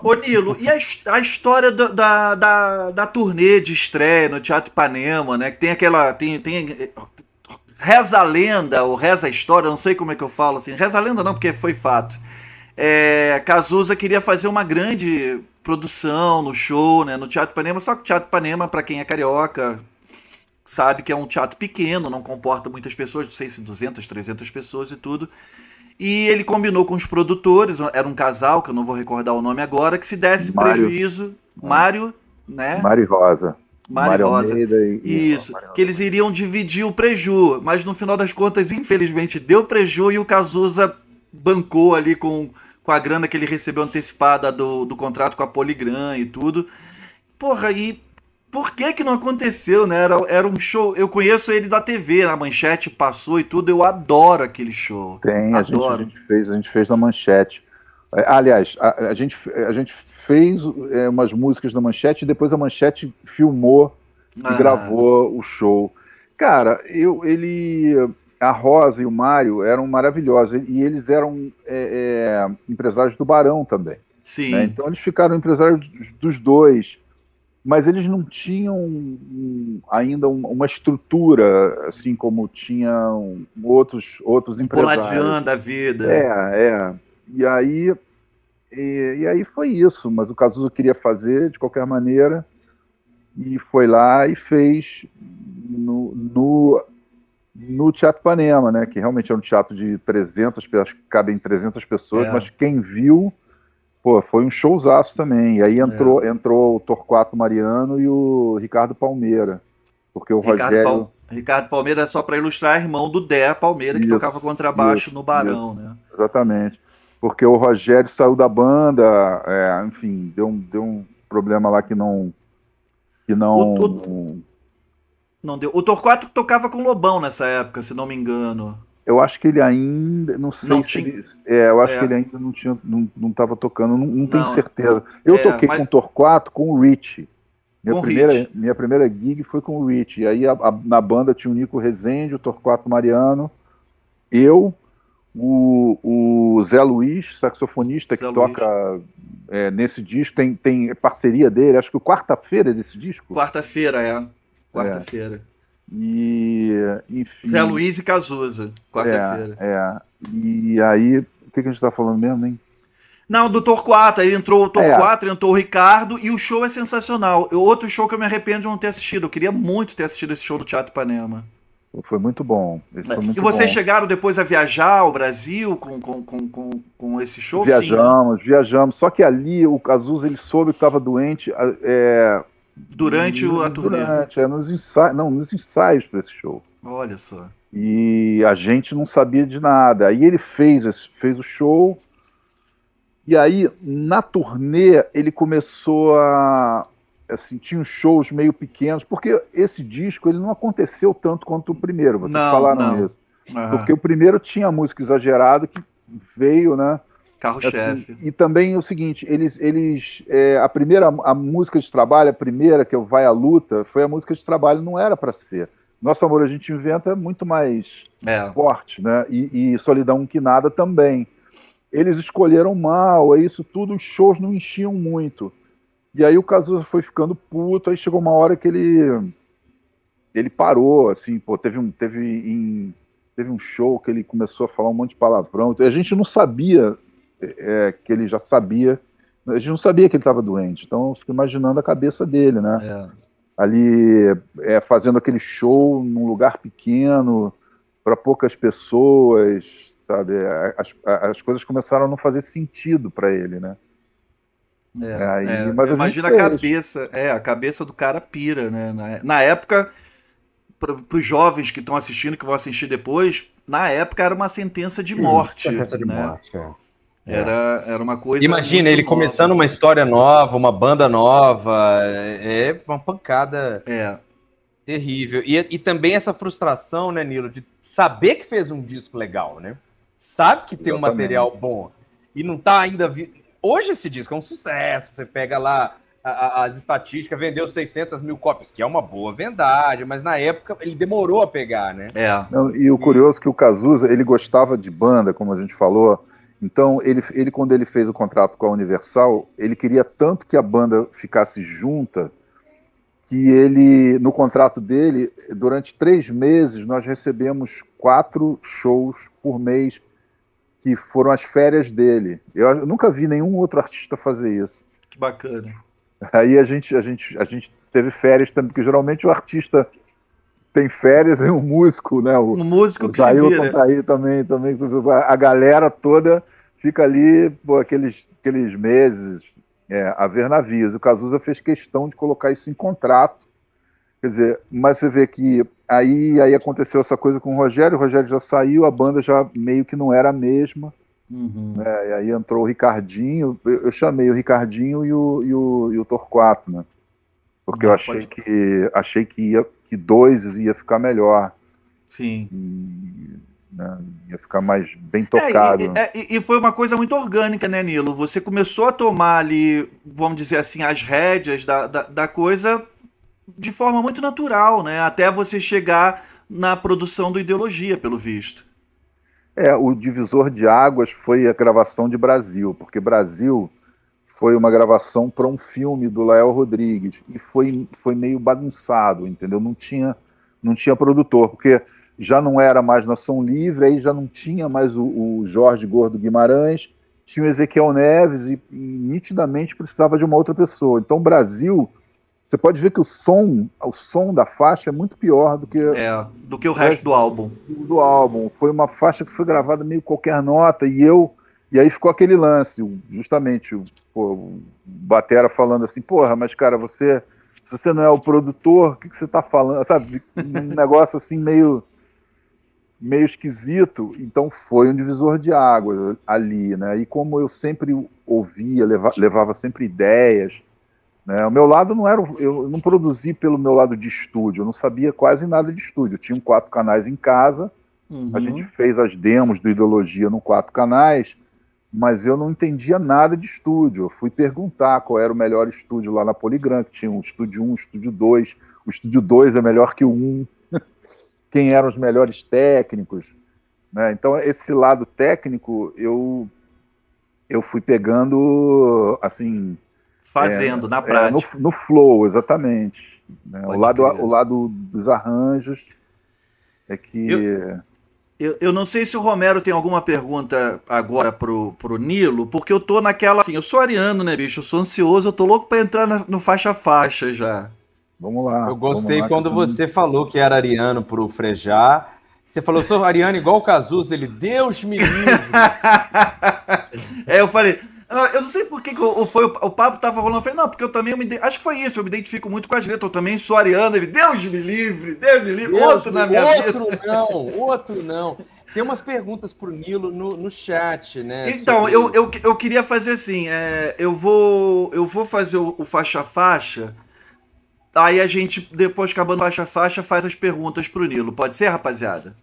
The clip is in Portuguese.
Ô Nilo, e a história da turnê de estreia no Teatro Ipanema, né? Que tem aquela. Reza a lenda, ou reza a história, não sei como é que eu falo assim. Reza a lenda não, porque foi fato. Cazuza queria fazer uma grande produção no show, né? No Teatro Ipanema, só que o Teatro Ipanema, pra quem é carioca, sabe que é um teatro pequeno, não comporta muitas pessoas, não sei se 200, 300 pessoas e tudo. E ele combinou com os produtores, era um casal, que eu não vou recordar o nome agora, que se desse Mário, prejuízo, Mário, né? Mário Rosa. Mário Mário Rosa. Almeida e Isso, Mário que Rosa. eles iriam dividir o preju, mas no final das contas, infelizmente, deu preju e o Cazuza bancou ali com a grana que ele recebeu antecipada do contrato com a Poligram e tudo. Porra, e por que que não aconteceu, né? Era um show. Eu conheço ele da TV, na Manchete passou e tudo. Eu adoro aquele show. Tem, a Adoro. gente fez na Manchete. Aliás, a gente fez umas músicas na Manchete e depois a Manchete filmou e Aham. gravou o show. Cara, a Rosa e o Mário eram maravilhosos e eles eram empresários do Barão também, né? Sim. Então eles ficaram empresários dos dois, mas eles não tinham ainda uma estrutura assim como tinham outros Um empresários. Poladian da vida. É. E aí, e aí foi isso, mas o Cazuza queria fazer de qualquer maneira e foi lá e fez no Teatro Ipanema, né? Que realmente é um teatro de 300, acho que cabem 300 pessoas, É, mas quem viu, pô, foi um showzaço também. E aí é. entrou o Torquato Mariano e o Ricardo Palmeira, porque o Rogério. Ricardo Palmeira, é só para ilustrar, é irmão do Dé Palmeira, que tocava contrabaixo no Barão, Isso, né? exatamente. Porque o Rogério saiu da banda, enfim, deu um problema lá que O, o- não. não deu. O Torquato tocava com o Lobão nessa época, se não me engano. Eu acho que ele ainda, não Não sei se tinha. ele, eu acho que É, ele ainda não estava tocando, não tenho não. certeza. Eu toquei com Mas o Torquato, com o Rich. com hit. Minha primeira gig foi com o Rich. E aí na banda tinha o Nico Rezende, o Torquato Mariano, eu, o Zé Luiz, saxofonista que Zé toca Luiz. nesse disco, tem parceria dele, acho que o quarta-feira é desse disco. Quarta-feira, é. É. Quarta-feira. E, Zé enfim, Luiz e Cazuza. Quarta-feira. é. E aí, o que a gente tá falando mesmo, hein? Não, do Torquato. Aí entrou o É, Torquato, entrou o Ricardo e o show é sensacional. Outro show que eu me arrependo de não ter assistido. Eu queria muito ter assistido esse show do Teatro Ipanema. foi muito bom. Esse foi E muito vocês bom. chegaram depois a viajar ao Brasil com esse show? Sim, né? Viajamos. Só que ali o Cazuza ele soube que estava doente Durante a turnê. nos ensaios, não, nos ensaios para esse show. Olha só. E a gente não sabia de nada. Aí ele fez o show. E aí, na turnê, ele começou a. Assim, tinha uns shows meio pequenos, porque esse disco ele não aconteceu tanto quanto o primeiro, vocês Não, falaram não. isso. Porque Aham. o primeiro tinha música exagerada que veio, né? Assim, Carro-chefe. e também o seguinte, a música de trabalho, a primeira que é o Vai à Luta, foi a música de trabalho, não era para ser. Nosso Amor a gente inventa é muito mais É. forte, né? E Solidão que Nada também. Eles escolheram mal, é isso tudo, os shows não enchiam muito. E aí o Cazuza foi ficando puto, aí chegou uma hora que ele parou, assim, pô, teve um show que ele começou a falar um monte de palavrão. A gente não sabia que ele já sabia, a gente não sabia que ele estava doente, então eu fico imaginando a cabeça dele, né? É. Ali fazendo aquele show num lugar pequeno, para poucas pessoas, sabe? As coisas começaram a não fazer sentido para ele, né? Mas a gente Imagina a fez. cabeça. A cabeça do cara pira, né? Na época, para os jovens que estão assistindo, que vão assistir depois, na época era uma sentença de morte, Sentença de né? morte, é. Era uma coisa Imagina, muito ele começando nova. uma história nova, uma banda nova, é uma pancada É, terrível. E também essa frustração, né, Nilo, de saber que fez um disco legal, né? Sabe que tem um material Exatamente. bom e não tá ainda. Hoje esse disco é um sucesso. Você pega lá as estatísticas, vendeu 600 mil cópias, que é uma boa vendagem, mas na época ele demorou a pegar, né? é. Não, e o E curioso é que o Cazuza, ele gostava de banda, como a gente falou, Então, ele, quando ele fez o contrato com a Universal, ele queria tanto que a banda ficasse junta, que ele, no contrato dele, durante 3 meses, nós recebemos 4 shows por mês, que foram as férias dele. Eu nunca vi nenhum outro artista fazer isso. Que bacana. Aí a gente teve férias também, porque geralmente o artista tem férias e um músico, né? O músico que se Dailton vira. tá aí também. A galera toda fica ali, pô, aqueles meses a ver navios. O Cazuza fez questão de colocar isso em contrato. Quer dizer, mas você vê que aí aconteceu essa coisa com o Rogério já saiu, a banda já meio que não era a mesma. Uhum. E aí entrou o Ricardinho, eu chamei o Ricardinho e o Torquato, né? Porque eu achei que 2 ia ficar melhor. Sim. Né, ia ficar mais bem tocado. E foi uma coisa muito orgânica, né, Nilo? Você começou a tomar ali, vamos dizer assim, as rédeas da coisa de forma muito natural, né? Até você chegar na produção do Ideologia, pelo visto. O divisor de águas foi a gravação de Brasil, porque Brasil foi uma gravação para um filme do Lael Rodrigues e foi meio bagunçado, entendeu? Não tinha produtor, porque já não era mais Nação Livre, aí já não tinha mais o Jorge Gordo Guimarães, tinha o Ezequiel Neves e nitidamente precisava de uma outra pessoa. Então, Brasil, você pode ver que o som da faixa é muito pior do que o resto do álbum. Do álbum. Foi uma faixa que foi gravada meio qualquer nota e aí ficou aquele lance, justamente, o Batera falando assim, porra, mas cara, se você não é o produtor, o que você tá falando? Sabe, um negócio assim meio esquisito. Então foi um divisor de águas ali, né? E como eu sempre ouvia, levava sempre ideias, né? O meu lado não era, eu não produzi pelo meu lado de estúdio, eu não sabia quase nada de estúdio. Eu tinha 4 canais em casa, a gente fez as demos do Ideologia no 4 canais, mas eu não entendia nada de estúdio. Eu fui perguntar qual era o melhor estúdio lá na Poligram, que tinha um estúdio 1, um estúdio 2. O estúdio 2 é melhor que o 1. Quem eram os melhores técnicos, né? Então, esse lado técnico, eu fui pegando, assim... Fazendo, na prática. No flow, exatamente. Né? O Crer. lado dos arranjos é que... Eu não sei se o Romero tem alguma pergunta agora pro Nilo, porque eu tô naquela... Assim, eu sou ariano, né, bicho? Eu sou ansioso, eu tô louco pra entrar no faixa-faixa já. Vamos lá. Eu gostei quando você falou que era ariano pro Frejá. Você falou, eu sou ariano igual o Cazuza. Ele, Deus me livre. Eu falei... Eu não sei por que o papo tava rolando. Eu falei, não, porque eu também acho que foi isso, eu me identifico muito com as letras, eu também sou ariano. Ele, Deus me livre, outro na minha vida. Outro não. Tem umas perguntas pro Nilo no chat, né? Então, eu queria fazer assim, eu vou fazer o faixa-faixa, aí a gente, depois acabando o faixa-faixa, faz as perguntas pro Nilo. Pode ser, rapaziada?